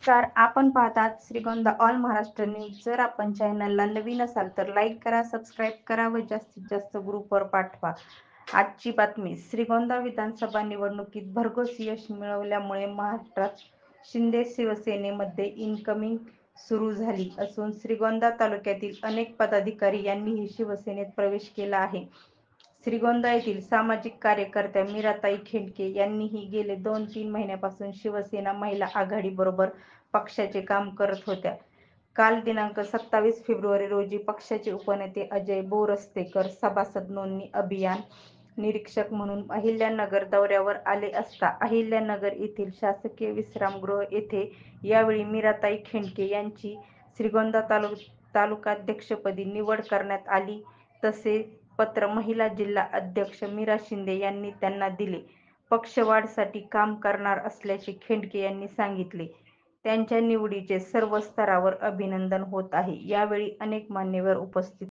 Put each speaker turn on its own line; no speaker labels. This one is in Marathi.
नमस्कार. आपण पाहतात श्रीगोंदा ऑल महाराष्ट्र न्यूज. जर आपण चॅनलला नवीन असाल तर लाईक करा, सबस्क्राईब करा व जास्तीत जास्त ग्रुपवर पाठवा. आजची बातमी. श्रीगोंदा विधानसभा निवडणुकीत भरघोस यश मिळवल्यामुळे महाराष्ट्रात शिंदे शिवसेनेमध्ये इनकमिंग सुरू झाली असून श्रीगोंदा तालुक्यातील अनेक पदाधिकारी यांनीही शिवसेनेत प्रवेश केला आहे. श्रीगोंदा येथील सामाजिक कार्यकर्त्या मीराताई खेंडके यांनीही गेले 2-3 महिन्यापासून शिवसेना महिला आघाडीबरोबर पक्षाचे काम करत होत्या. काल दिनांक 27 फेब्रुवारी रोजी पक्षाचे उपनेते अजय बोरस्तेकर सभासद नोंदणी अभियान निरीक्षक म्हणून अहिल्यानगर दौऱ्यावर आले असता अहिल्यानगर येथील शासकीय विश्रामगृह येथे यावेळी मीराताई खेंडके यांची श्रीगोंदा तालुकाध्यक्षपदी निवड करण्यात आली. तसे पत्र महिला जिल्हा अध्यक्ष मीरा शिंदे यांनी त्यांना दिले. पक्षवाढीसाठी काम करणार असल्याचे खेंडके यांनी सांगितले. त्यांच्या निवडीचे सर्व स्तरावर अभिनंदन होत आहे. यावेळी अनेक मान्यवर उपस्थित